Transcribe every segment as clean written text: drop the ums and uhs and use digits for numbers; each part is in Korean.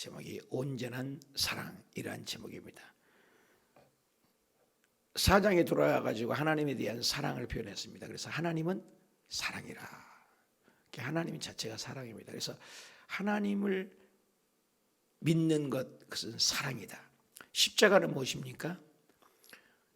제목이 온전한 사랑이라는 제목입니다. 4장에 돌아와가지고 하나님에 대한 사랑을 표현했습니다. 그래서 하나님은 사랑이라. 하나님 자체가 사랑입니다. 그래서 하나님을 믿는 것, 그것은 사랑이다. 십자가는 무엇입니까?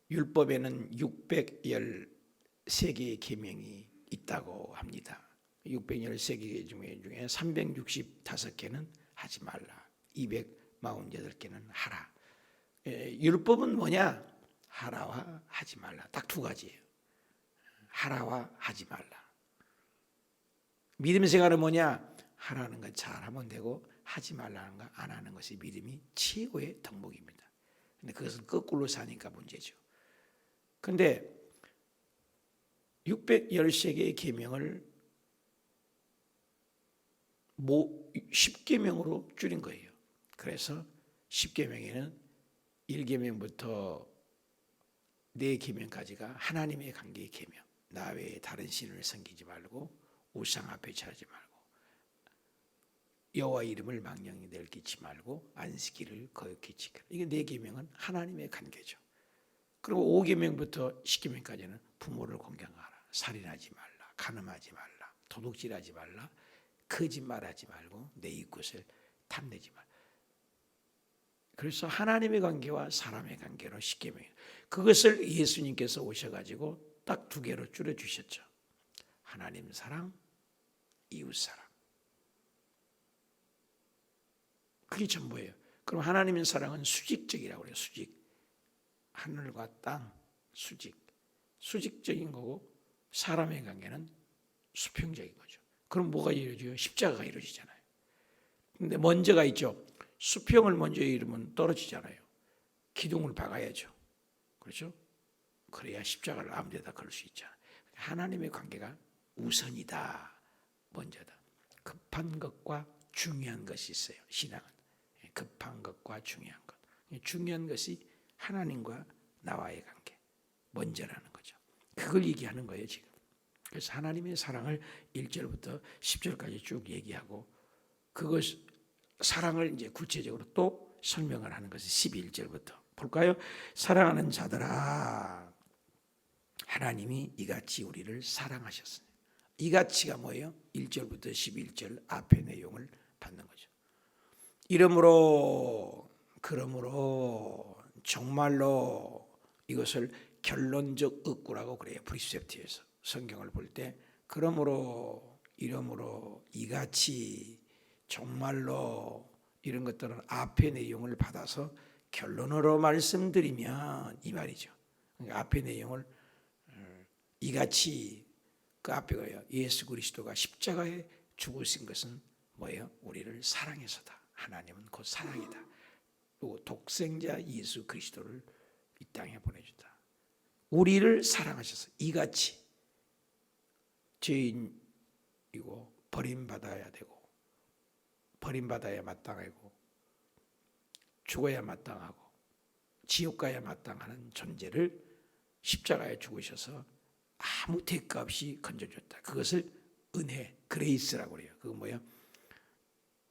율법에는 613개의 계명이 있다고 합니다. 613개 중에 365개는 하지 말라, 248개는 하라. 율법은 뭐냐? 하라와 하지 말라. 딱 두 가지예요. 하라와 하지 말라. 믿음 생활은 뭐냐? 하라는 건 잘하면 되고 하지 말라는 건 안 하는 것이 믿음이 최고의 덕목입니다. 근데 그것은 거꾸로 사니까 문제죠. 근데 613개의 계명을 10계명으로 줄인 거예요. 그래서 10계명에는 1계명부터 4계명까지가 하나님의 관계의 계명. 나 외에 다른 신을 섬기지 말고 우상 앞에 절하지 말고 여호와 이름을 망령히 내키지 말고 안식일을 거룩히 지키라. 이게 4계명은 하나님의 관계죠. 그리고 5계명부터 10계명까지는 부모를 공경하라, 살인하지 말라, 간음하지 말라, 도둑질하지 말라, 거짓말하지 말고 내 이웃을 탐내지 말라. 그래서 하나님의 관계와 사람의 관계로 10계명이에요. 그것을 예수님께서 오셔가지고 딱 2개로 줄여주셨죠. 하나님 사랑, 이웃 사랑. 그게 전부예요. 그럼 하나님의 사랑은 수직적이라고 해요. 수직. 하늘과 땅, 수직. 수직적인 거고 사람의 관계는 수평적인 거죠. 그럼 뭐가 이루어져요? 십자가가 이루어지잖아요. 근데 먼저가 있죠. 수평을 먼저 이루면 떨어지잖아요. 기둥을 박아야죠. 그렇죠? 그래야 십자가를 아무 데다 걸 수 있잖아요. 하나님의 관계가 우선이다. 먼저다. 급한 것과 중요한 것이 있어요. 신앙은. 급한 것과 중요한 것. 중요한 것이 하나님과 나와의 관계. 먼저라는 거죠. 그걸 얘기하는 거예요, 지금. 그래서 하나님의 사랑을 1절부터 10절까지 쭉 얘기하고 그것 사랑을 이제 구체적으로 또 설명을 하는 것이 11절부터 볼까요? 사랑하는 자들아, 하나님이 이같이 우리를 사랑하셨으니. 이같이가 뭐예요? 1절부터 11절 앞의 내용을 받는 거죠. 그러므로 정말로 이것을 결론적 의구라고 그래요. 프리셉트에서 성경을 볼 때 이러므로 이같이 정말로 이런 것들은 앞의 내용을 받아서 결론으로 말씀드리면 이 말이죠. 그러니까 앞의 내용을 이같이 그 앞에 가요. 예수 그리스도가 십자가에 죽으신 것은 뭐예요? 우리를 사랑해서다. 하나님은 곧 사랑이다. 또 독생자 예수 그리스도를 이 땅에 보내주다. 우리를 사랑하셔서 이같이 죄인이고 버림받아야 되고 버림받아야 마땅하고 죽어야 마땅하고 지옥 가야 마땅하는 존재를 십자가에 죽으셔서 아무 대가 없이 건져줬다. 그것을 은혜, 그레이스라고 그래요. 그거 뭐야?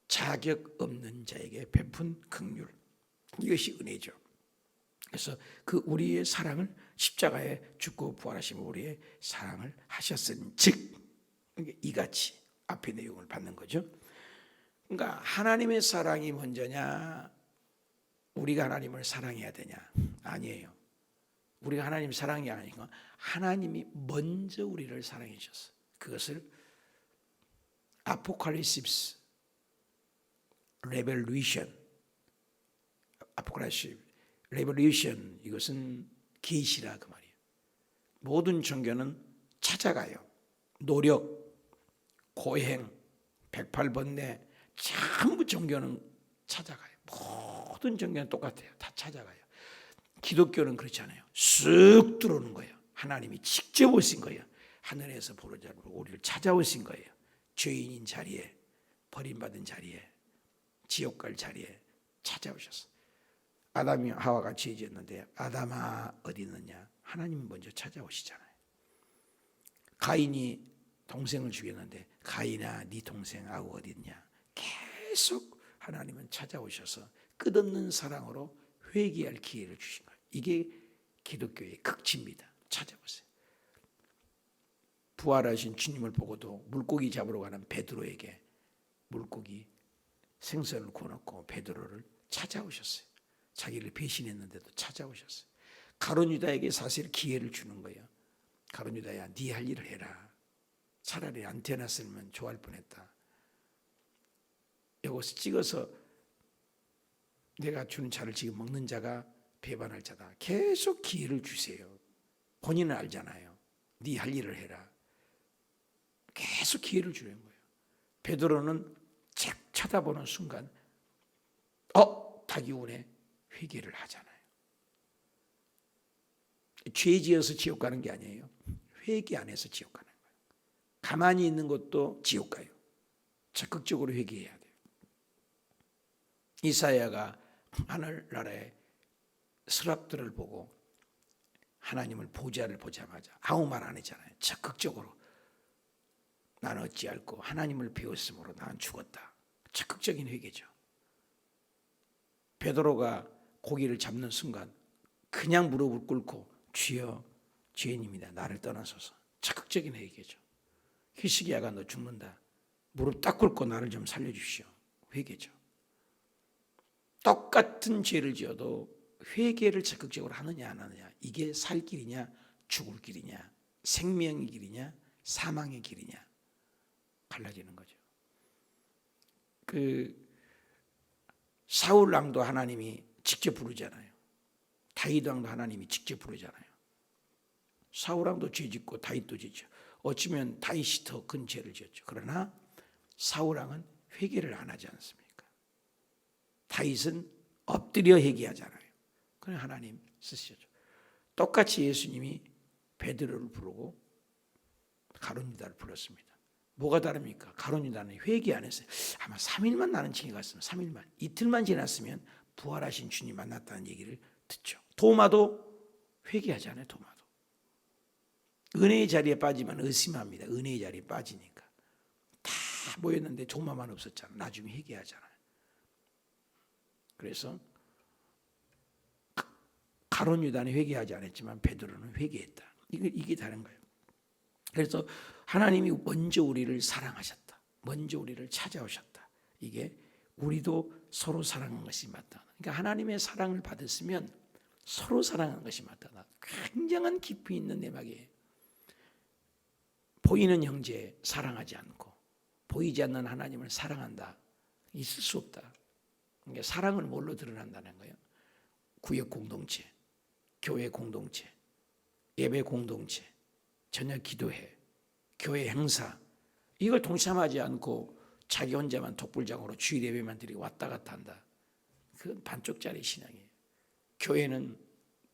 자격 없는 자에게 베푼 긍휼. 이것이 은혜죠. 그래서 그 우리의 사랑을 십자가에 죽고 부활하신 우리의 사랑을 하셨은즉 이같이 앞의 내용을 받는 거죠. 그러니까 하나님의 사랑이 먼저냐, 우리가 하나님을 사랑해야 되냐? 아니에요. 우리가 하나님 사랑이 아니고 하나님이 먼저 우리를 사랑해 주셨어요. 그것을 아포칼립스 레볼루션, 이것은 계시라 그 말이에요. 모든 종교는 찾아가요. 노력, 고행, 108번뇌, 전부 종교는 찾아가요. 모든 종교는 똑같아요. 다 찾아가요. 기독교는 그렇지 않아요. 쑥 들어오는 거예요. 하나님이 직접 오신 거예요. 하늘에서 보로자로 우리를 찾아오신 거예요. 죄인인 자리에, 버림받은 자리에, 지옥 갈 자리에 찾아오셨어요. 아담이 하와가 죄 지었는데 아담아 어디 있느냐? 하나님이 먼저 찾아오시잖아요. 가인이 동생을 죽였는데 가인아 네 동생 아우 어디 있냐? 계속 하나님은 찾아오셔서 끝없는 사랑으로 회개할 기회를 주신 거예요. 이게 기독교의 극치입니다. 찾아보세요. 부활하신 주님을 보고도 물고기 잡으러 가는 베드로에게 물고기 생선을 구워놓고 베드로를 찾아오셨어요. 자기를 배신했는데도 찾아오셨어요. 가룟 유다에게 사실 기회를 주는 거예요. 가룟 유다야, 네 할 일을 해라. 차라리 안 태어났으면 좋아할 뻔했다. 이것을 찍어서 내가 주는 차를 지금 먹는 자가 배반할 자다. 계속 기회를 주세요. 본인은 알잖아요. 네 할 일을 해라. 계속 기회를 주는 거예요. 베드로는 책 쳐다보는 순간 타기운에 회개를 하잖아요. 죄 지어서 지옥 가는 게 아니에요. 회개 안 해서 지옥 가는 거예요. 가만히 있는 것도 지옥 가요. 적극적으로 회개해야 돼요. 이사야가 하늘나라의 스랍들을 보고 하나님을 보좌를 보자마자 아무 말 안 했잖아요. 적극적으로 나는 어찌할꼬 하나님을 배웠으므로 나는 죽었다. 적극적인 회개죠. 베드로가 고기를 잡는 순간 그냥 무릎을 꿇고 주여 죄인입니다. 나를 떠나소서. 적극적인 회개죠. 히스기야가 너 죽는다. 무릎 딱 꿇고 나를 좀 살려주시오. 회개죠. 똑같은 죄를 지어도 회개를 적극적으로 하느냐 안 하느냐, 이게 살 길이냐 죽을 길이냐, 생명의 길이냐 사망의 길이냐 갈라지는 거죠. 사울 왕도 하나님이 직접 부르잖아요. 다윗 왕도 하나님이 직접 부르잖아요. 사울 왕도 죄 짓고 다윗도 짓죠. 어쩌면 다윗이 더 큰 죄를 지었죠. 그러나 사울 왕은 회개를 안 하지 않습니까? 다윗은 엎드려 회개하잖아요. 그냥 하나님 쓰시죠. 똑같이 예수님이 베드로를 부르고 가룟 유다를 불렀습니다. 뭐가 다릅니까? 가룟 유다는 회개 안 했어요. 아마 3일만 나는 징에 갔으면 3일만, 이틀만 지났으면 부활하신 주님 만났다는 얘기를 듣죠. 도마도 회개하지 않아요. 도마도 은혜의 자리에 빠지면 의심합니다. 은혜의 자리에 빠지니까 다 모였는데 도마만 없었잖아. 나중에 회개하잖아요. 그래서 가룟 유다는 회개하지 않았지만 베드로는 회개했다. 이게 다른 거예요. 그래서 하나님이 먼저 우리를 사랑하셨다. 먼저 우리를 찾아오셨다. 이게 우리도 서로 사랑한 것이 맞다. 그러니까 하나님의 사랑을 받았으면 서로 사랑한 것이 맞다. 굉장한 깊이 있는 내막이에요. 보이는 형제 사랑하지 않고 보이지 않는 하나님을 사랑한다. 있을 수 없다. 그러니까 사랑을 뭘로 드러난다는 거예요? 구역 공동체, 교회 공동체, 예배 공동체, 저녁 기도회, 교회 행사, 이걸 동참하지 않고 자기 혼자만 독불장으로 주일 예배만 드리고 왔다 갔다 한다. 그건 반쪽짜리 신앙이에요. 교회는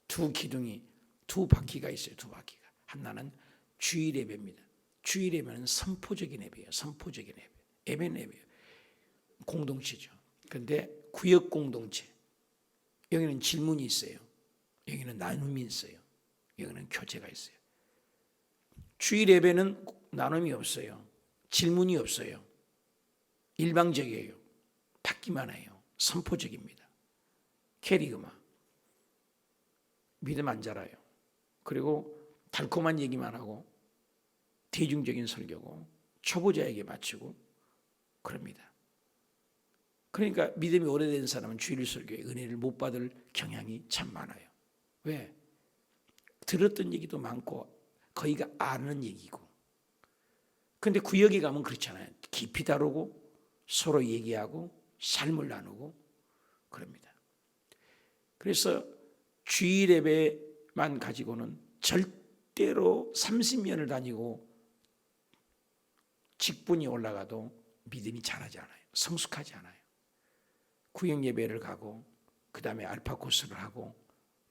두 기둥이, 두 바퀴가 있어요. 두 바퀴가. 하나는 주일 예배입니다. 주일 예배는 선포적인 예배예요. 선포적인 예배. 예배는 예배예요. 공동체죠. 그런데 구역 공동체, 여기는 질문이 있어요. 여기는 나눔이 있어요. 여기는 교제가 있어요. 주일 예배는 나눔이 없어요. 질문이 없어요. 일방적이에요. 받기만 해요. 선포적입니다. 캐리그마. 믿음 안 자라요. 그리고 달콤한 얘기만 하고 대중적인 설교고 초보자에게 맞추고 그럽니다. 그러니까 믿음이 오래된 사람은 주일 설교의 은혜를 못 받을 경향이 참 많아요. 왜? 들었던 얘기도 많고 거의가 아는 얘기고. 그런데 구역에 가면 그렇잖아요. 깊이 다루고 서로 얘기하고 삶을 나누고 그럽니다. 그래서 주일 예배만 가지고는 절대로 30년을 다니고 직분이 올라가도 믿음이 자라지 않아요. 성숙하지 않아요. 구역 예배를 가고 그 다음에 알파 코스를 하고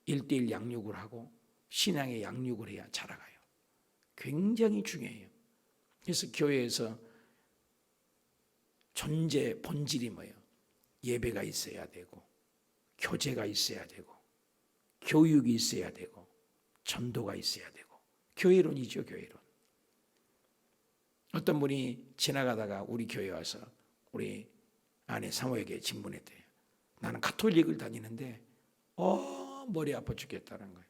1:1 양육을 하고 신앙의 양육을 해야 자라가요. 굉장히 중요해요. 그래서 교회에서 존재 본질이 뭐예요? 예배가 있어야 되고 교제가 있어야 되고 교육이 있어야 되고 전도가 있어야 되고 교회론이죠. 교회론. 어떤 분이 지나가다가 우리 교회 와서 우리 아내 사모에게 진문했대요. 나는 가톨릭을 다니는데 머리 아파 죽겠다는 거예요.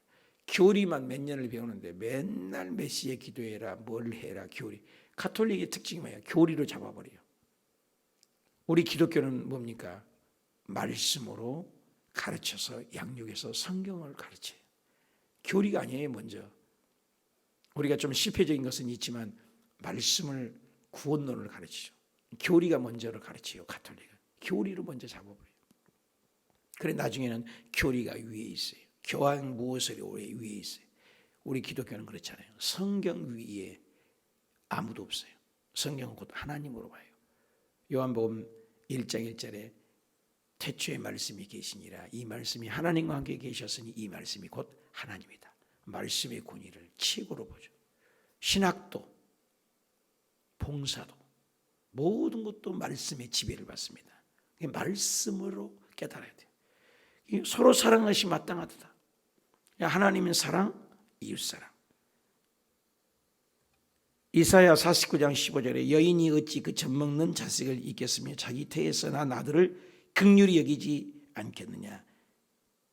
교리만 몇 년을 배우는데 맨날 메시에 기도해라, 뭘 해라, 교리. 가톨릭의 특징이 뭐예요? 교리로 잡아버려요. 우리 기독교는 뭡니까? 말씀으로 가르쳐서 양육해서 성경을 가르쳐요. 교리가 아니에요. 먼저 우리가 좀 실패적인 것은 있지만 말씀을, 구원론을 가르치죠. 교리가 먼저를 가르쳐요. 가톨릭은 교리로 먼저 잡아버려요. 그래 나중에는 교리가 위에 있어요. 교황 무엇을 위에 있어요. 우리 기독교는 그렇잖아요. 성경 위에 아무도 없어요. 성경은 곧 하나님으로 봐요. 요한복음 1장 1절에 태초에 말씀이 계시니라. 이 말씀이 하나님과 함께 계셨으니 이 말씀이 곧 하나님이다. 말씀의 권위를 최고로 보죠. 신학도, 봉사도 모든 것도 말씀의 지배를 받습니다. 말씀으로 깨달아야 돼요. 서로 사랑하시 마땅하다. 하나님은 사랑, 이웃사랑. 이사야 49장 15절에 여인이 어찌 그 젖먹는 자식을 잊겠으며 자기 태에서 난 아들을 긍휼히 여기지 않겠느냐.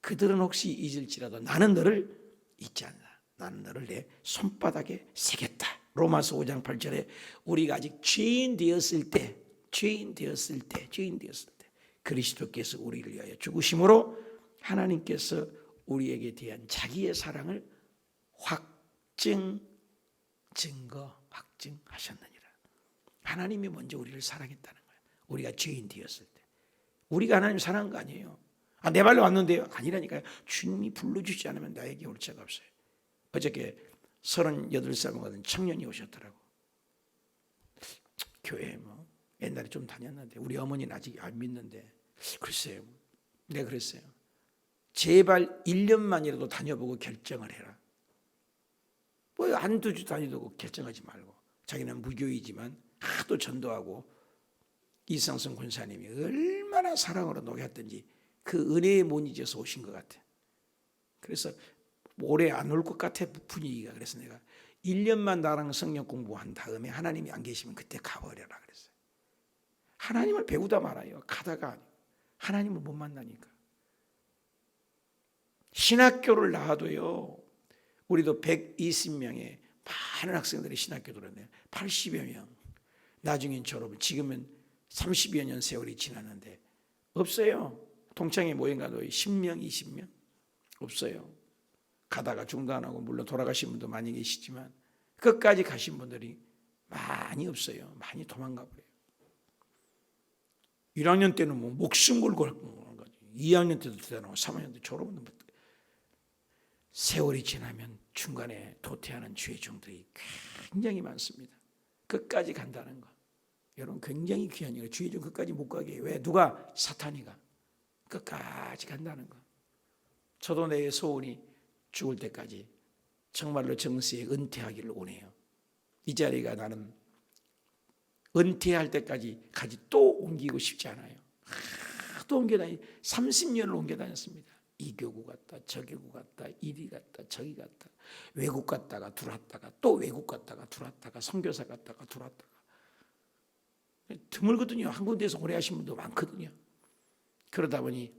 그들은 혹시 잊을지라도 나는 너를 잊지 않는다. 나는 너를 내 손바닥에 새겼다. 로마서 5장 8절에 우리가 아직 죄인 되었을 때 그리스도께서 우리를 위하여 죽으심으로 하나님께서 우리에게 대한 자기의 사랑을 확증하셨느니라. 하나님이 먼저 우리를 사랑했다는 거예요. 우리가 죄인 되었을 때. 우리가 하나님 사랑한 거 아니에요. 내 발로 왔는데요. 아니라니까요. 주님이 불러주지 않으면 나에게 올 자가 없어요. 어저께 38살 먹은 청년이 오셨더라고. 교회 옛날에 좀 다녔는데 우리 어머니는 아직 안 믿는데 글쎄요. 내가 그랬어요. 제발 1년만이라도 다녀보고 결정을 해라. 한두 주 다니고 결정하지 말고. 자기는 무교이지만 하도 전도하고 이상성 권사님이 얼마나 사랑으로 녹였던지 그 은혜에 못 잊어서 오신 것 같아. 그래서 오래 안 올 것 같아 분위기가. 그래서 내가 1년만 나랑 성경 공부한 다음에 하나님이 안 계시면 그때 가버려라 그랬어요. 하나님을 배우다 말아요. 가다가 하나님을 못 만나니까. 신학교를 나와도요. 우리도 120명의 많은 학생들이 신학교 들었네요. 80여 명. 나중엔 졸업을. 지금은 30여 년 세월이 지났는데 없어요. 동창회 모임 가도 10명, 20명 없어요. 가다가 중단하고 물론 돌아가신 분도 많이 계시지만 끝까지 가신 분들이 많이 없어요. 많이 도망가 버려요. 1학년 때는 목숨 걸고 하는 거지. 2학년 때도 대단하고 3학년 때 졸업은 세월이 지나면 중간에 도태하는 죄종들이 굉장히 많습니다. 끝까지 간다는 거. 여러분 굉장히 귀한 일이에요. 죄종 끝까지 못 가게 해요. 왜? 누가? 사탄이가. 끝까지 간다는 거. 저도 내 소원이 죽을 때까지 정말로 정시에 은퇴하기를 원해요. 이 자리가 나는 은퇴할 때까지 또 옮기고 싶지 않아요. 또 옮겨다니 30년을 옮겨다녔습니다. 이 교구 갔다 저 교구 갔다 이리 갔다 저기 갔다 외국 갔다가 들어왔다가 또 외국 갔다가 들어왔다가 선교사 갔다가 들어왔다가 드물거든요. 한 군데에서 오래 하신 분도 많거든요. 그러다 보니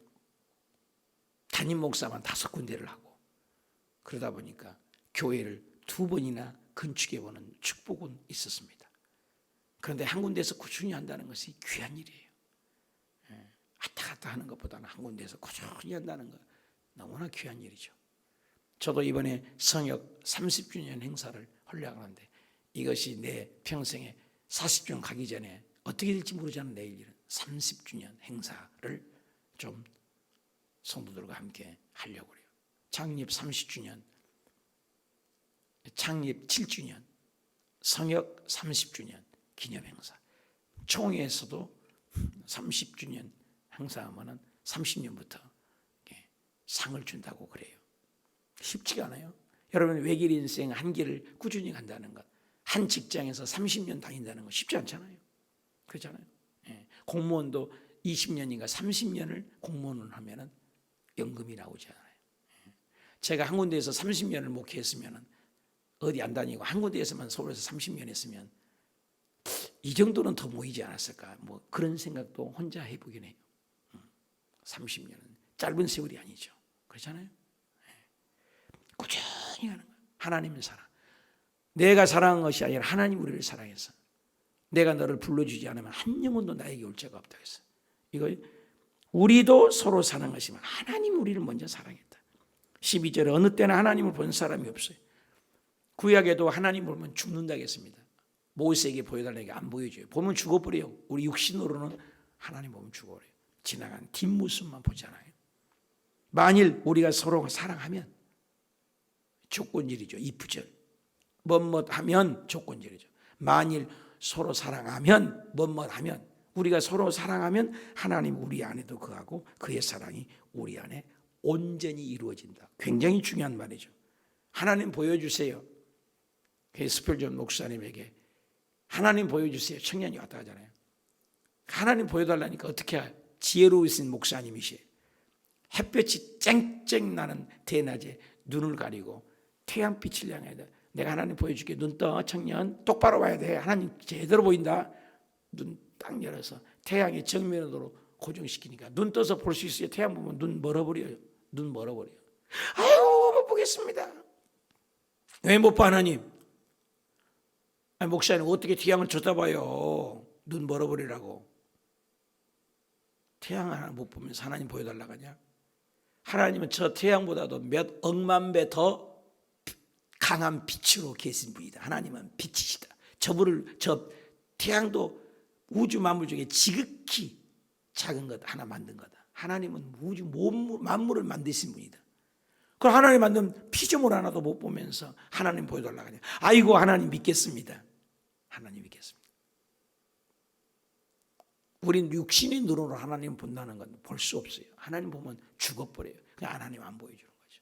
담임 목사만 5군데를 하고 그러다 보니까 교회를 2번이나 건축해보는 축복은 있었습니다. 그런데 한 군데에서 꾸준히 한다는 것이 귀한 일이에요. 왔다 갔다 하는 것보다는 한 군데에서 꾸준히 한다는 것 너무나 귀한 일이죠. 저도 이번에 성역 30주년 행사를 하려고 하는데 이것이 내 평생에 40주년 가기 전에 어떻게 될지 모르잖아요. 내일 일은 30주년 행사를 좀 성도들과 함께 하려고 해요. 창립 30주년, 창립 7주년, 성역 30주년 기념 행사. 총회에서도 30주년 행사하면은 30년부터 상을 준다고 그래요. 쉽지가 않아요. 여러분 외길 인생 한 길을 꾸준히 간다는 것, 한 직장에서 30년 다닌다는 거 쉽지 않잖아요. 그렇잖아요. 공무원도 20년인가 30년을 공무원을 하면은 연금이 나오지 않아요. 제가 한 군데에서 30년을 목회했으면 어디 안 다니고 한 군데에서만 서울에서 30년 했으면 이 정도는 더 모이지 않았을까? 뭐 그런 생각도 혼자 해보긴 해요. 30년은 짧은 세월이 아니죠. 그렇잖아요. 꾸준히 하는 거예요. 하나님의 사랑. 내가 사랑한 것이 아니라 하나님 우리를 사랑해서 내가 너를 불러주지 않으면 한 영혼도 나에게 올 자가 없다고 했어요. 이거 우리도 서로 사랑하시면 하나님 우리를 먼저 사랑했다. 12절에 어느 때나 하나님을 본 사람이 없어요. 구약에도 하나님을 보면 죽는다고 했습니다. 모세에게 보여달라니까 안 보여줘요. 보면 죽어버려요. 우리 육신으로는 하나님 보면 죽어버려요. 지나간 뒷모습만 보잖아요. 만일 우리가 서로 사랑하면 조건질이죠. 이프절. 뭐하면 조건질이죠. 만일 서로 사랑하면 뭐하면 우리가 서로 사랑하면 하나님 우리 안에도 거하고 그의 사랑이 우리 안에 온전히 이루어진다. 굉장히 중요한 말이죠. 하나님 보여주세요. 스펠전 목사님에게 하나님 보여주세요. 청년이 왔다 하잖아요. 하나님 보여달라니까 어떻게 해요? 지혜로우신 목사님이시에요. 햇볕이 쨍쨍 나는 대낮에 눈을 가리고 태양빛을 향해 내가 하나님 보여줄게. 눈 떠 청년 똑바로 봐야 돼. 하나님 제대로 보인다. 눈 딱 열어서 태양의 정면으로 고정시키니까 눈 떠서 볼 수 있어요. 태양 보면 눈 멀어버려요. 눈 멀어버려요. 아이고 못 보겠습니다. 왜 못 봐 하나님? 아니, 목사님 어떻게 태양을 쳐다봐요? 눈 멀어버리라고. 태양 하나 못 보면서 하나님 보여달라고 하냐? 하나님은 저 태양보다도 몇 억만 배 더 강한 빛으로 계신 분이다. 하나님은 빛이시다. 저 태양도 우주 만물 중에 지극히 작은 것 하나 만든 거다. 하나님은 우주 만물을 만드신 분이다. 그럼 하나님 만든 피조물 하나도 못 보면서 하나님 보여달라고 하냐? 아이고 하나님 믿겠습니다. 하나님 믿겠습니다. 우린 육신의 눈으로 하나님 본다는 건 볼 수 없어요. 하나님 보면 죽어버려요. 그냥 하나님 안 보여주는 거죠.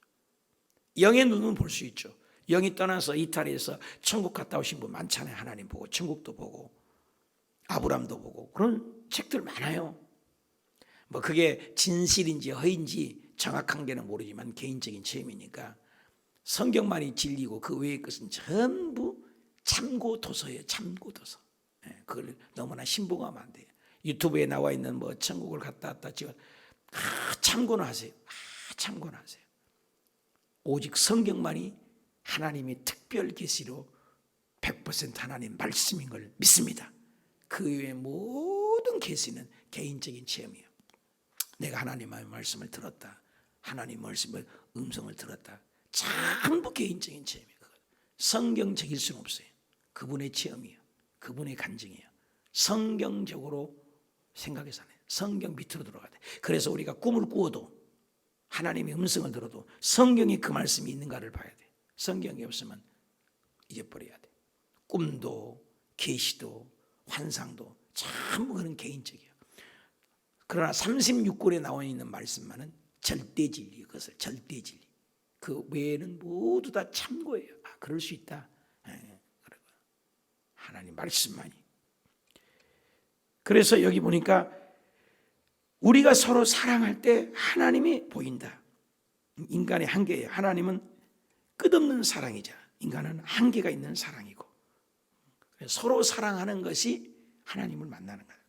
영의 눈은 볼 수 있죠. 영이 떠나서 이탈해서 천국 갔다 오신 분 많잖아요. 하나님 보고 천국도 보고 아브람도 보고 그런 책들 많아요. 뭐 그게 진실인지 허인지 정확한 게는 모르지만 개인적인 체험이니까 성경만이 진리고 그 외의 것은 전부 참고 도서예요. 참고 도서. 그걸 너무나 신봉하면 안 돼요. 유튜브에 나와 있는 뭐 천국을 갔다 왔다 지금 참고는 하세요. 참고는 하세요. 오직 성경만이 하나님의 특별 계시로 100% 하나님 말씀인 걸 믿습니다. 그 외의 모든 계시는 개인적인 체험이에요. 내가 하나님의 말씀을 들었다. 하나님 말씀을 음성을 들었다. 전부 개인적인 체험이에요. 성경적일 수는 없어요. 그분의 체험이에요. 그분의 간증이에요. 성경적으로 생각해서 하네요. 성경 밑으로 들어가야 돼. 그래서 우리가 꿈을 꾸어도 하나님의 음성을 들어도 성경에 그 말씀이 있는가를 봐야 돼. 성경이 없으면 잊어버려야 돼. 꿈도 계시도 환상도 전부 그런 개인적이에요. 그러나 36권에 나와 있는 말씀만은 절대 진리, 그것을 절대 진리. 그 외에는 모두 다 참고예요. 그럴 수 있다. 하나님 말씀만이. 그래서 여기 보니까 우리가 서로 사랑할 때 하나님이 보인다. 인간의 한계예요. 하나님은 끝없는 사랑이자 인간은 한계가 있는 사랑이고 서로 사랑하는 것이 하나님을 만나는 거예요.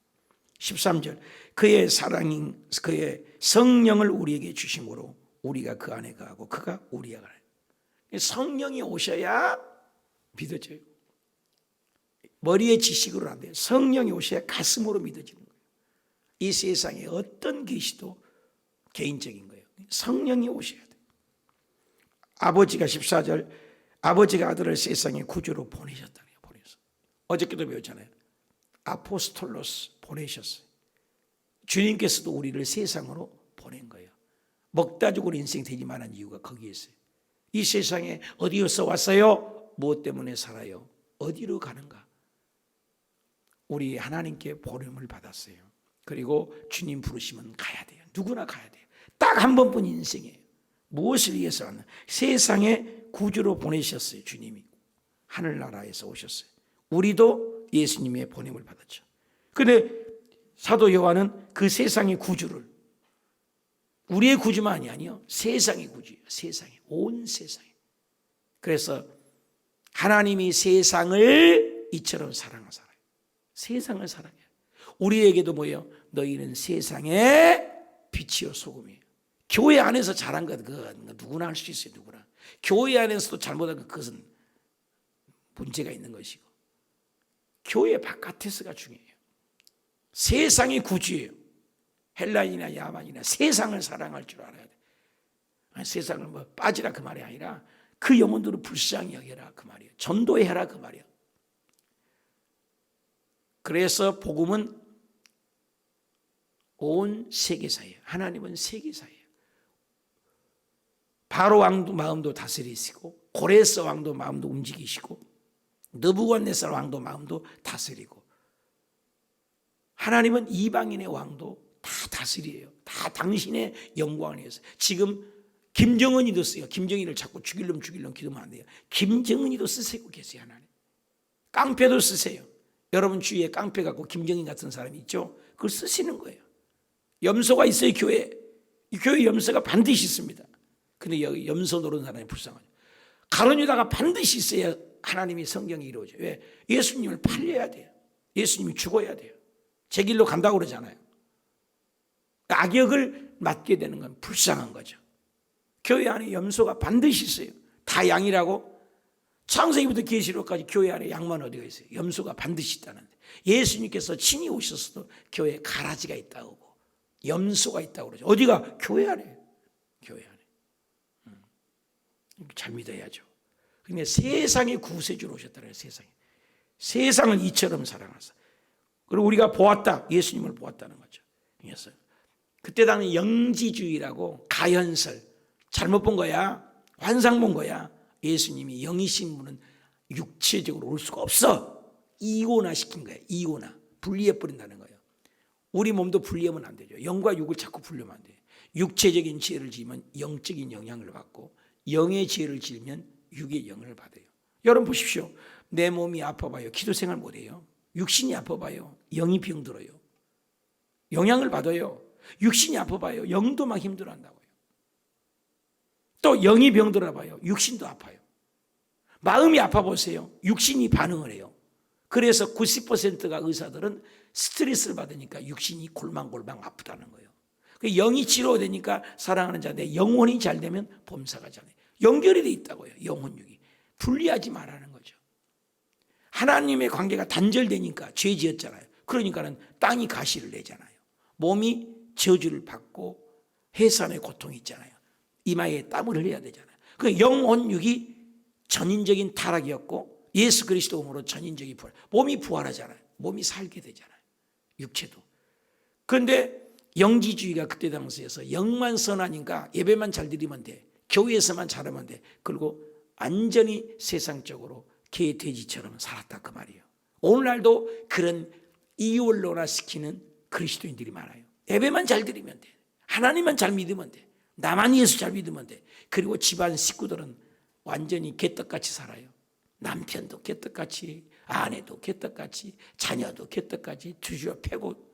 13절 그의 사랑인 그의 성령을 우리에게 주심으로 우리가 그 안에 거하고 그가 우리 안에. 성령이 오셔야 믿어져요. 머리의 지식으로 안 돼요. 성령이 오셔야 가슴으로 믿어지는 거예요. 이 세상에 어떤 계시도 개인적인 거예요. 성령이 오셔야 돼요. 아버지가 14절 아버지가 아들을 세상에 구주로 보내셨다. 보내서 어저께도 배웠잖아요. 아포스톨로스 보내셨어요. 주님께서도 우리를 세상으로 보낸 거예요. 먹다 죽을 인생 되지 말한 이유가 거기에 있어요. 이 세상에 어디에서 왔어요? 무엇 때문에 살아요? 어디로 가는가? 우리 하나님께 보냄을 받았어요. 그리고 주님 부르시면 가야 돼요. 누구나 가야 돼요. 딱 한 번뿐 인생이에요. 무엇을 위해서 왔나? 세상에 구주로 보내셨어요. 주님이 하늘나라에서 오셨어요. 우리도 예수님의 보냄을 받았죠. 그런데 사도 요한은 그 세상의 구주를 우리의 구주만이 아니요 세상의 구주예요. 세상에 온 세상에. 그래서 하나님이 세상을 이처럼 사랑하사라. 세상을 사랑해. 우리에게도 뭐예요? 너희는 세상의 빛이요 소금이에요. 교회 안에서 잘한 것 그건 누구나 할 수 있어요. 누구나. 교회 안에서도 잘못한 것 그것은 문제가 있는 것이고, 교회 바깥에서가 중요해요. 세상이 구주예요. 헬라인이나 야만이나 세상을 사랑할 줄 알아야 돼. 세상을 뭐 빠지라 그 말이 아니라 그 영혼들을 불쌍히 여겨라 그 말이에요. 전도해라 그 말이에요. 그래서 복음은 온 세계사예요. 하나님은 세계사예요. 바로 왕도 마음도 다스리시고, 고레스 왕도 마음도 움직이시고, 느부갓네살 왕도 마음도 다스리고, 하나님은 이방인의 왕도 다 다스려요. 다 당신의 영광을 위해서. 지금 김정은이도 써요. 김정일을 자꾸 죽이려면 기도하면 안 돼요. 김정은이도 쓰시고 계세요. 하나님. 깡패도 쓰세요. 여러분 주위에 깡패 갖고 김정인 같은 사람이 있죠? 그걸 쓰시는 거예요. 염소가 있어요. 교회에. 이 교회 염소가 반드시 있습니다. 근데 여기 염소 노는 사람이 불쌍하죠. 가론유다가 반드시 있어야 하나님이 성경이 이루어져요. 왜? 예수님을 팔려야 돼요. 예수님이 죽어야 돼요. 제 길로 간다고 그러잖아요. 악역을 맡게 되는 건 불쌍한 거죠. 교회 안에 염소가 반드시 있어요. 다 양이라고? 창세기부터 계시록까지 교회 안에 양만 어디가 있어요? 염소가 반드시 있다는데, 예수님께서 친히 오셨어도 교회에 가라지가 있다고 하고 염소가 있다고 그러죠. 어디가? 교회 안에. 교회 안에. 잘 믿어야죠. 근데 세상의 구세주로 오셨다는 세상에. 세상을 이처럼 사랑하사. 그리고 우리가 보았다. 예수님을 보았다는 거죠. 그래서 그때 당시 영지주의라고, 가현설, 잘못 본 거야, 환상 본 거야. 예수님이 영이신 분은 육체적으로 올 수가 없어. 이혼화 시킨 거예요. 이혼화. 분리해버린다는 거예요. 우리 몸도 분리하면 안 되죠. 영과 육을 자꾸 분리하면 안 돼요. 육체적인 죄를 지으면 영적인 영향을 받고, 영의 죄를 지으면 육의 영향을 받아요. 여러분 보십시오. 내 몸이 아파봐요. 기도 생활 못해요. 육신이 아파봐요. 영이 병들어요. 영향을 받아요. 육신이 아파봐요. 영도 막 힘들어한다고요. 또 영이 병들어봐요. 육신도 아파요. 마음이 아파보세요. 육신이 반응을 해요. 그래서 90%가 의사들은 스트레스를 받으니까 육신이 골망골망 아프다는 거예요. 영이 치료되니까 사랑하는 자, 내 영혼이 잘 되면 범사가 잘해요. 연결이 돼 있다고요. 영혼육이. 분리하지 말라는 거죠. 하나님의 관계가 단절되니까 죄 지었잖아요. 그러니까는 땅이 가시를 내잖아요. 몸이 저주를 받고 해산의 고통이 있잖아요. 이마에 땀을 흘려야 되잖아요. 그 영혼육이 전인적인 타락이었고, 예수 그리스도 몸으로 전인적인 부활. 몸이 부활하잖아요. 몸이 살게 되잖아요. 육체도. 그런데 영지주의가 그때 당시에서 영만 선하니까 예배만 잘 드리면 돼. 교회에서만 잘하면 돼. 그리고 완전히 세상적으로 개 돼지처럼 살았다 그 말이에요. 오늘날도 그런 이원론화 시키는 그리스도인들이 많아요. 예배만 잘 드리면 돼. 하나님만 잘 믿으면 돼. 나만 예수 잘 믿으면 돼. 그리고 집안 식구들은 완전히 개떡같이 살아요. 남편도 개떡같이, 아내도 개떡같이, 자녀도 개떡같이 주저 패고.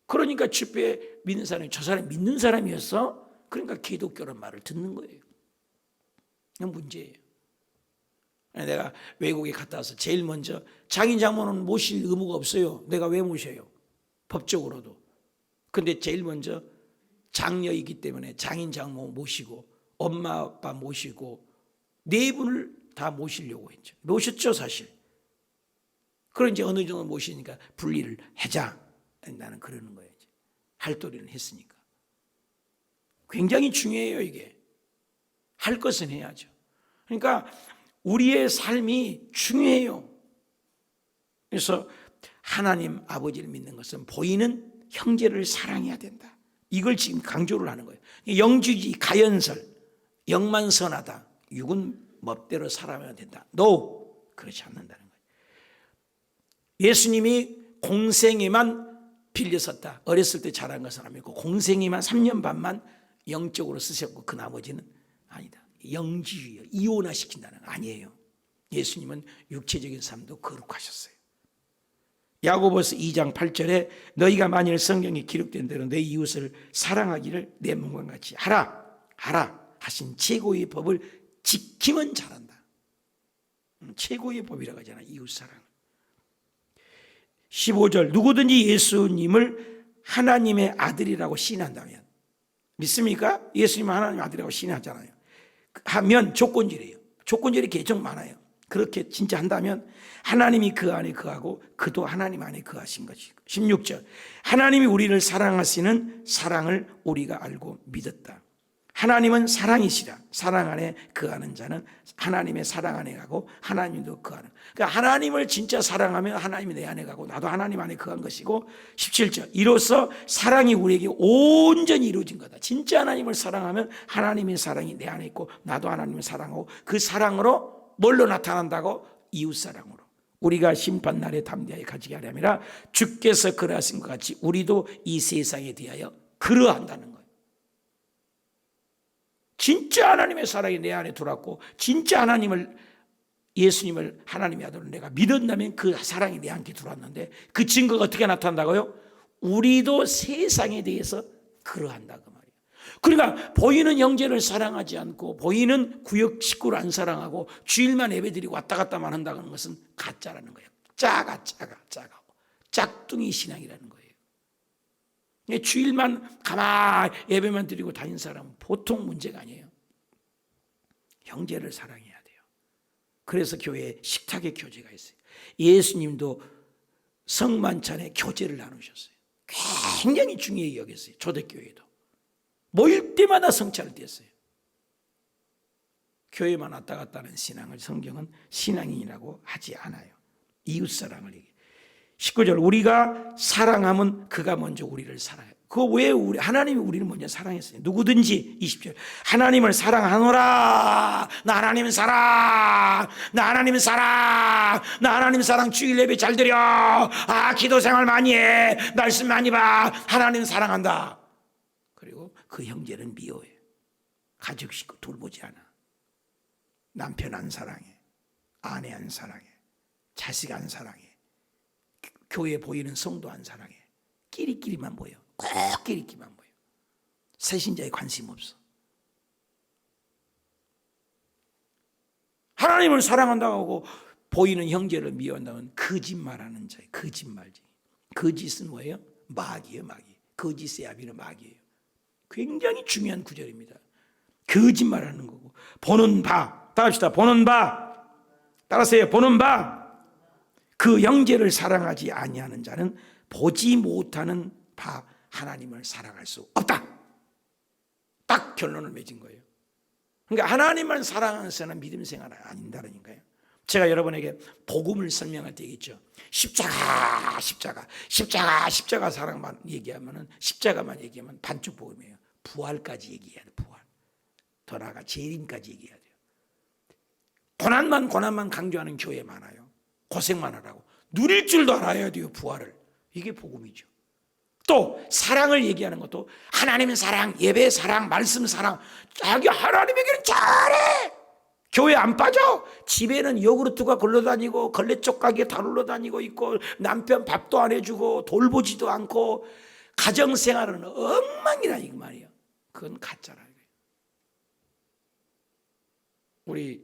그러니까 주변에 믿는 사람이 저 사람이 믿는 사람이었어? 그러니까 기독교란 말을 듣는 거예요. 그건 문제예요. 내가 외국에 갔다 와서 제일 먼저 장인 장모는 모실 의무가 없어요. 내가 왜 모셔요? 법적으로도. 근데 제일 먼저 장녀이기 때문에 장인 장모 모시고 엄마 아빠 모시고 네 분을 다 모시려고 했죠. 모셨죠 사실. 그런 이제 어느 정도 모시니까 분리를 하자. 나는 그러는 거예요. 할도리는 했으니까. 굉장히 중요해요 이게. 할 것은 해야죠. 그러니까 우리의 삶이 중요해요. 그래서 하나님 아버지를 믿는 것은 보이는 형제를 사랑해야 된다. 이걸 지금 강조를 하는 거예요. 영주지 가연설, 영만 선하다. 육은 멋대로 살아야 된다. No, 그렇지 않는다는 거예요. 예수님이 공생에만 빌려섰다. 어렸을 때 자란 것은 아니고 공생에만 3년 반만 영적으로 쓰셨고 그 나머지는 아니다. 영지주의, 이혼화 시킨다는 거 아니에요. 예수님은 육체적인 삶도 거룩하셨어요. 야고보서 2장 8절에 너희가 만일 성경에 기록된 대로 내 이웃을 사랑하기를 내 몸과 같이 하라 하신 최고의 법을 지키면 잘한다. 최고의 법이라고 하잖아. 이웃사랑. 15절 누구든지 예수님을 하나님의 아들이라고 시인한다면, 믿습니까? 예수님은 하나님의 아들이라고 시인하잖아요. 하면 조건절이에요. 조건절이 계정 많아요. 그렇게 진짜 한다면 하나님이 그 안에 거하고 그도 하나님 안에 거하신 것이고. 16절 하나님이 우리를 사랑하시는 사랑을 우리가 알고 믿었다. 하나님은 사랑이시라. 사랑 안에 거하는 자는 하나님의 사랑 안에 가고 하나님도 거하는. 그러니까 하나님을 진짜 사랑하면 하나님이 내 안에 가고 나도 하나님 안에 거한 것이고. 17절 이로써 사랑이 우리에게 온전히 이루어진 거다. 진짜 하나님을 사랑하면 하나님의 사랑이 내 안에 있고 나도 하나님을 사랑하고 그 사랑으로 뭘로 나타난다고? 이웃사랑으로. 우리가 심판날에 담대하게 가지게 하려면 주께서 그러하신 것 같이 우리도 이 세상에 대하여 그러한다는 거예요. 진짜 하나님의 사랑이 내 안에 들어왔고 진짜 하나님을, 예수님을 하나님의 아들을 내가 믿었다면 그 사랑이 내 안에 들어왔는데 그 증거가 어떻게 나타난다고요? 우리도 세상에 대해서 그러한다 그 말이에요. 그러니까 보이는 형제를 사랑하지 않고 보이는 구역 식구를 안 사랑하고 주일만 예배드리고 왔다 갔다만 한다는 것은 가짜라는 거예요. 작아고 짝둥이 신앙이라는 거예요. 주일만 가만히 예배만 드리고 다닌 사람은 보통 문제가 아니에요. 형제를 사랑해야 돼요. 그래서 교회에 식탁의 교제가 있어요. 예수님도 성만찬에 교제를 나누셨어요. 굉장히 중요히 여겼어요. 초대교회도 모일 때마다 성찬을 띄었어요. 교회만 왔다 갔다 하는 신앙을 성경은 신앙인이라고 하지 않아요. 이웃사랑을 얘기해요. 19절 우리가 사랑하면 그가 먼저 우리를 사랑해요. 그거 왜 하나님이 우리를 먼저 사랑했어요? 누구든지 20절 하나님을 사랑하노라. 나 하나님 사랑, 나 하나님 사랑, 나 하나님 사랑. 주일 예배 잘 드려, 기도 생활 많이 해, 말씀 많이 봐, 하나님 사랑한다. 그리고 그 형제는 미워해. 가족 식구 돌보지 않아. 남편 안 사랑해, 아내 안 사랑해, 자식 안 사랑해, 교회에 보이는 성도 안 사랑해. 끼리끼리만 보여. 꼭 끼리끼리만 보여. 새신자에 관심 없어. 하나님을 사랑한다고 하고 보이는 형제를 미워한다면 거짓말하는 자예요. 거짓말지. 거짓은 뭐예요? 마귀예요. 마귀. 거짓의 아비는 마귀예요. 굉장히 중요한 구절입니다. 거짓말하는 거고. 보는 바, 따라합시다. 보는 바, 따라하세요. 보는 바, 그 형제를 사랑하지 아니하는 자는 보지 못하는 바 하나님을 사랑할 수 없다. 딱 결론을 맺은 거예요. 그러니까 하나님만 사랑하는 사람은 믿음 생활 아닌다는 거예요. 제가 여러분에게 복음을 설명할 때 있죠. 십자가 사랑만 얘기하면, 십자가만 얘기하면 반쪽 복음이에요. 부활까지 얘기해야 돼요. 부활. 더 나아가 재림까지 얘기해야 돼요. 고난만 강조하는 교회 많아요. 고생만 하라고. 누릴 줄도 알아야 돼요. 부활을. 이게 복음이죠. 또 사랑을 얘기하는 것도 하나님은 사랑, 예배 사랑, 말씀 사랑. 자기 하나님에게는 잘해. 교회 안 빠져. 집에는 요구르트가 걸러다니고 걸레쪽 가게 다 눌러다니고 있고 남편 밥도 안 해주고 돌보지도 않고 가정생활은 엉망이라 이 말이에요. 그건 가짜라. 우리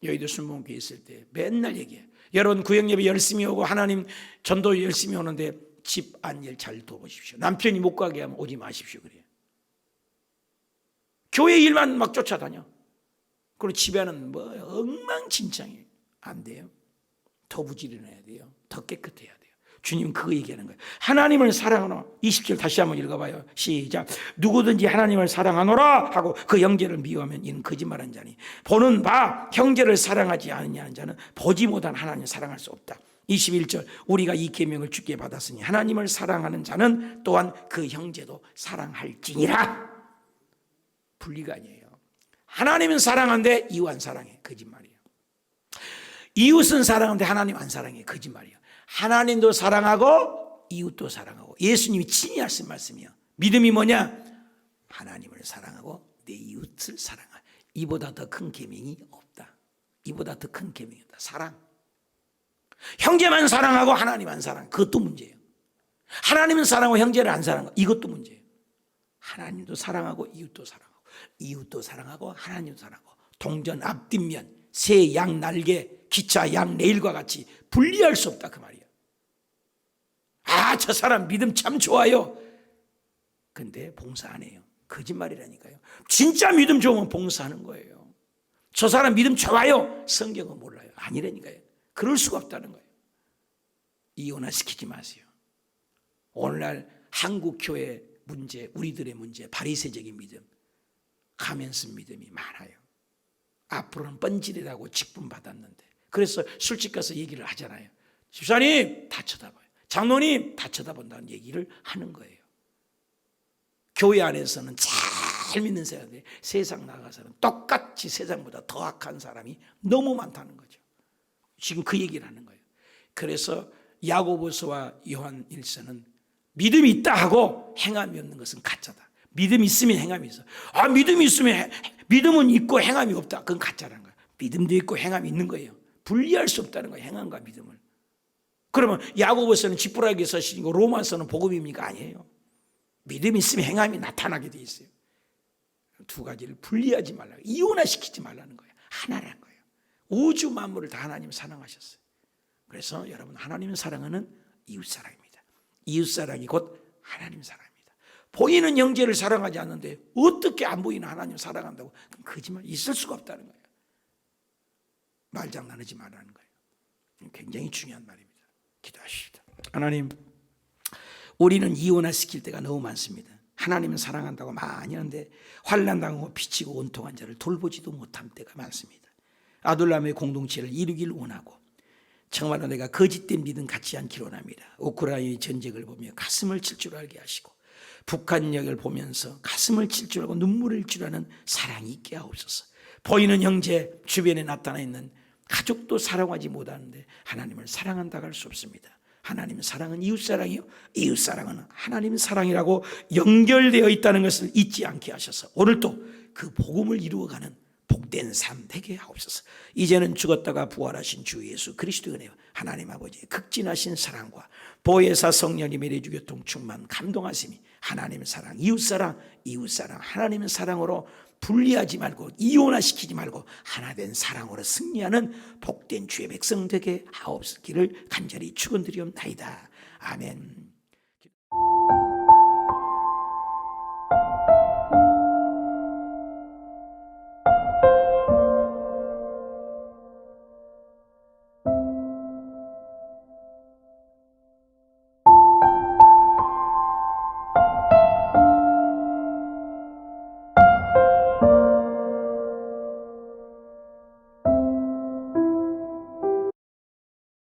여의도 순복음교회 있을 때 맨날 얘기해요. 여러분 구역예배 열심히 오고 하나님 전도 열심히 오는데 집 안일 잘 도와보십시오. 남편이 못 가게 하면 오지 마십시오. 그래요. 교회 일만 막 쫓아다녀. 그리고 집에는 뭐 엉망진창이에요. 안 돼요. 더 부지런해야 돼요. 더 깨끗해야 돼요. 주님 그거 얘기하는 거예요. 하나님을 사랑하노라. 20절 다시 한번 읽어봐요. 시작. 누구든지 하나님을 사랑하노라 하고 그 형제를 미워하면 이는 거짓말한 자니 보는 바 형제를 사랑하지 않느냐는 자는 보지 못한 하나님을 사랑할 수 없다. 21절 우리가 이 계명을 주께 받았으니 하나님을 사랑하는 자는 또한 그 형제도 사랑할지니라. 분리가 아니에요. 하나님은 사랑하는데 이웃 안 사랑해. 거짓말이에요. 이웃은 사랑하는데 하나님 안 사랑해. 거짓말이에요. 하나님도 사랑하고 이웃도 사랑하고. 예수님이 친히 하신 말씀이에요. 믿음이 뭐냐? 하나님을 사랑하고 내 이웃을 사랑하. 이보다 더 큰 계명이 없다. 이보다 더 큰 계명이 없다. 사랑. 형제만 사랑하고 하나님 안 사랑. 그것도 문제예요. 하나님은 사랑하고 형제를 안 사랑하고. 이것도 문제예요. 하나님도 사랑하고 이웃도 사랑하고. 이웃도 사랑하고 하나님도 사랑하고. 동전 앞뒷면 새 양 날개 기차 양 레일과 같이 분리할 수 없다 그 말이에요. 저 사람 믿음 참 좋아요. 근데 봉사 안 해요. 거짓말이라니까요. 진짜 믿음 좋으면 봉사하는 거예요. 저 사람 믿음 좋아요. 성경은 몰라요. 아니라니까요. 그럴 수가 없다는 거예요. 이혼화시키지 마세요. 오늘날 한국 교회 문제, 우리들의 문제, 바리새적인 믿음, 가면쓴 믿음이 많아요. 앞으로는 뻔질이라고 직분받았는데, 그래서 술집 가서 얘기를 하잖아요. 집사님 다 쳐다봐요. 장로님 다 쳐다본다는 얘기를 하는 거예요. 교회 안에서는 잘 믿는 사람들이 세상 나가서는 똑같이 세상보다 더 악한 사람이 너무 많다는 거죠. 지금 그 얘기를 하는 거예요. 그래서 야고보서와 요한일서는 믿음이 있다 하고 행함이 없는 것은 가짜다. 믿음이 있으면 행함이 있어. 믿음이 있으면 믿음은 있고 행함이 없다. 그건 가짜라는 거예요. 믿음도 있고 행함이 있는 거예요. 분리할 수 없다는 거예요. 행함과 믿음을. 그러면 야고보서는 지푸라기 서신이고 로마서는 복음입니까? 아니에요. 믿음이 있으면 행함이 나타나게 돼 있어요. 두 가지를 분리하지 말라고, 이혼화시키지 말라는 거예요. 하나라는 거예요. 우주 만물을 다 하나님 사랑하셨어요. 그래서 여러분, 하나님을 사랑하는 이웃사랑입니다. 이웃사랑이 곧 하나님 사랑입니다. 보이는 형제를 사랑하지 않는데 어떻게 안 보이는 하나님을 사랑한다고? 거짓말, 있을 수가 없다는 거예요. 말장난하지 말라는 거예요. 굉장히 중요한 말입니다. 기도하십시다. 하나님, 우리는 이혼화시킬 때가 너무 많습니다. 하나님은 사랑한다고 많이 하는데 환난당하고 비치고 원통한 자를 돌보지도 못한 때가 많습니다. 아둘람의 공동체를 이루길 원하고, 정말로 내가 거짓된 믿음 갖지 않기를 원합니다. 우크라이나의 전쟁을 보며 가슴을 칠 줄 알게 하시고, 북한역을 보면서 가슴을 칠 줄 알고 눈물을 줄 아는 사랑이 있게 하옵소서. 보이는 형제 주변에 나타나 있는 가족도 사랑하지 못하는데 하나님을 사랑한다고 할 수 없습니다. 하나님의 사랑은 이웃사랑이요, 이웃사랑은 하나님의 사랑이라고 연결되어 있다는 것을 잊지 않게 하셔서 오늘도 그 복음을 이루어가는 복된 삶 되게 하옵소서. 이제는 죽었다가 부활하신 주 예수 그리스도의 은혜와 하나님 아버지의 극진하신 사랑과 보혜사 성령님의 내주교통 충만 감동하심이 하나님의 사랑, 이웃사랑, 이웃사랑, 하나님의 사랑으로 분리하지 말고 이혼화시키지 말고 하나된 사랑으로 승리하는 복된 주의 백성 되게 하옵기를 간절히 축원드리옵나이다. 아멘.